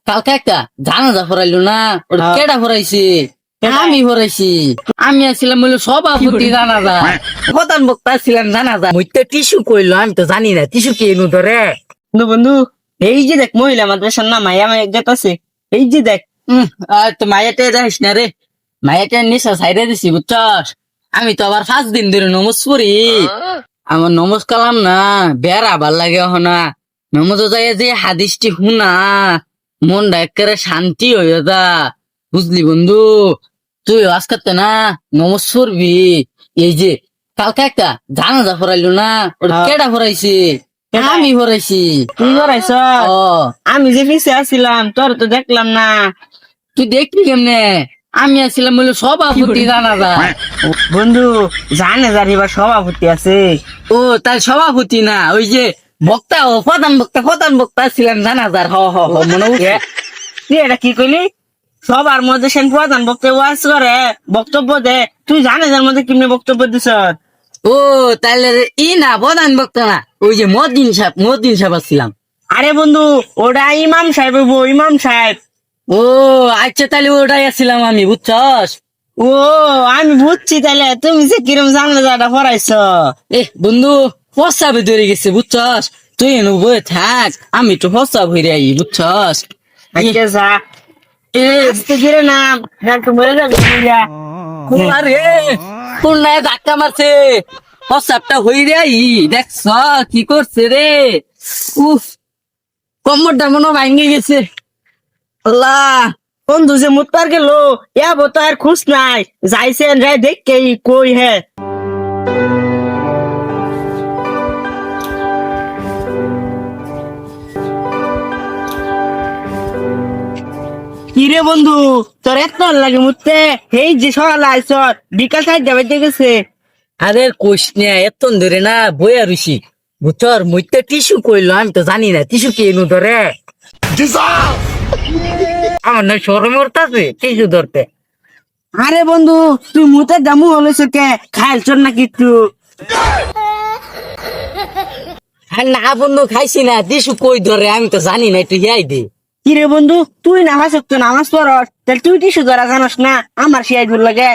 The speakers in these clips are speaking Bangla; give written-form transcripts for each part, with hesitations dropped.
কালকে একটা জানাজা ফরাইলো না, ওটা হ্যাঁ। কেডা ফরাইছি? কেডা? আমি ফরাইছি। আমি আসছিলাম বললো সভাপতি জানাজা, প্রধান বক্তা ছিলেন জানাজা। মুইতে টিস্যু কইলো, আমি তো জানি না টিস্যু কে এনু ধরে। বন্ধু বন্ধু, এই যে দেখ মহিলা মাদ্রাসার না মায়া মায়া যেতেছে, এই যে দেখ। তো মায়াতে যাইস না রে, মায়াতে নিশা সাইডে দিছি বুঝছস। আমি তো আবার 5 দিন ধরে নমজ পড়ি, আমার নমজ কালাম না বেড়া ভাল লাগে না। নমজ যাই যে হাদিসটি শুনা মনটা একেবারে শান্তি হয়ে যা, বুঝলি বন্ধু? তুই আজ করতে না নমজ পড়বি। এই যে কালকে একটা জানাজা ফরাইলো না, ওটা হ্যাঁ। কেডা ফরাইছি? কেডা? আমি ফরাইছি। তুই করাইছ? ও আমি যে পিছিয়ে আসছিলাম তোর তো দেখলাম না। তুই দেখবি কেমনে? আমি আসছিলাম বলে সভাপতি জানাজা। বন্ধু, জানে জানি বা সভাপতি আছে। ও তাই সভাপতি না, ওই যে বক্তা, ও প্রধান বক্তা ছিলেন জানাজার। হ হ হ মনে উঠছে। তুই এটা কি কইলি? সবার মধ্যে সেন প্রধান বক্তব্য ওয়াজ করে, বক্তব্য দে। তুই জানে যার মধ্যে কেমনে বক্তব্য দিছ? ও তাহলে ই না প্রধান বক্তা না, ওই যে মদিন সাহেব আসছিলাম। আরে বন্ধু, ওটা ইমাম সাহেব হইবো, ইমাম সাহেব। ও আচ্ছা, তাহলে ওটাই আসছিলাম আমি, বুঝছস? ও আমি বুঝছি, তাহলে তুমি যে কিরম জানলে যাটা পড়াইছ। এ বন্ধু, প্রস্তাবে ধরে গেছে বুঝছস। তুই এনে বয়ে থাক, আমি তো প্রস্তাব হইরে আই, বুঝছস? আচ্ছা যা, আস্তে ধীরে নাম, একটু মরে যাবে বুঝলা। আরে কোন ধাক্কা মারছে, প্রস্তাবটা হইরে আই। দেখছ কি করছে রে? উফ, কোমরটা মনে হয় ভাঙ্গে গেছে। আল্লাহ, বন্ধু যে মুতপার গেল, ইয়া বতো আর খুশ নাই, যাইছেন রে দেখ কে কই হে। কিরে বন্ধু, তোর এত লাগে মুততে? এই যে সকালে আইস, বিকাল সাইড যাবে গেছে। আরে কোশ না, এত ধরে না বইয়া রুছি, বুঝছর? মুইতে টিস্যু কইলো, আমি তো জানি না টিস্যু কে এনু ধরে। আমার না শরম করতেছে টিস্যু ধরতে। আরে বন্ধু, তুই মুতে দামু হলেছে কে? খাইছ না কিছু? আর না বন্ধু, খাইছি না, টিস্যু কই ধরে আমি তো জানি না, একটু ইয়াই দে। কিরে বন্ধু, তুই নামাজ তো নামাজ পড়স, তাহলে তুই টিসু ধরা জানাস না? আমার শিয়াই দূর লাগে।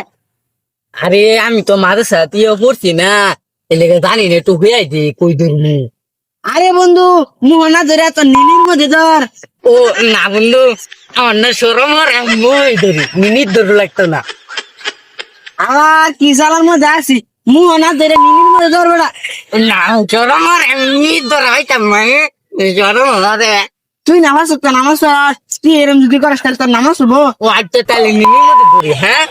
আরে আমি তো মাঝে সাথে পড়ছি না, এলাকা জানি না, একটু হুয়াই দে কই ধরমু। আরে বন্ধু, মোহনা ধরে তোর নিনির মধ্যে ধর। ও না বন্ধু, আমার না শরম আর মই ধরি, মিনিট ধরে লাগতো না। আমার কি চালার মধ্যে আছি, মোহনা ধরে নিনির মধ্যে ধর বেড়া। না শরম আর এমনি ধরে হইতাম মানে শরম হলে। তুই নামাজ তো নামাজ পড়স, তুই এরম যদি করিস তাহলে তোর নামাজ হবো। ও আচ্ছা, তাহলে মিনির মধ্যে ধরি। হ্যাঁ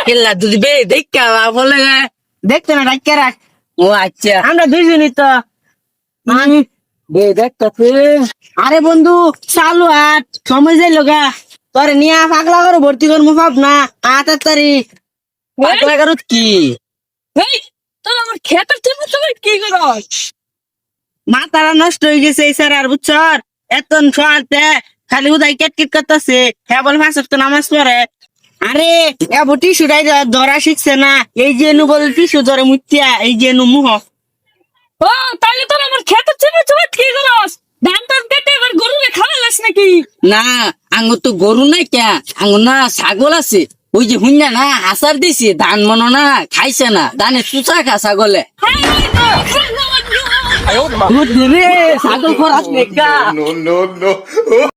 কেল্লা যদি বে দেখা বলে না। দেখতে না ডাক্কে রাখ। ও আচ্ছা, আমরা দুইজনই তো। বে দেখতে। আরে বন্ধু, চালু আট, সময় যাই লগা। তোর নিয়ে পাগলা করে ভর্তি করবো ভাব না। 8 তারিখ পাগলা কারত কি? তোর আমার খেতের জন্য সবাই কি করস? মাথাটা নষ্ট হয়ে গেছে এই স্যার, আর বুঝছর? এত সোয়ালতে খালি উদাই কেট কেট করতেছে। হ্যাঁ বল ফাঁস তো নামাজ পড়ে। আরে এ টিসু ধরা শিখছে না, এই যে নু বল টিসু ধরে মুতিয়া, এই যে নু মুহ। ও তাহলে তোর আমার খেতের জন্য সবাই কি করস? ধান টান কেটে এবার গরুকে খাওয়ালাস নাকি? না আঙ্গুর তো গরু নাই কে, আঙ্গুর না ছাগল আছে। ওই যে হুইনা না আচার দিছি, ধান মনো না খাইছে না, ধানে চুচা খা ছাগলে। ছাগল খরাস নেকা। no, no, no.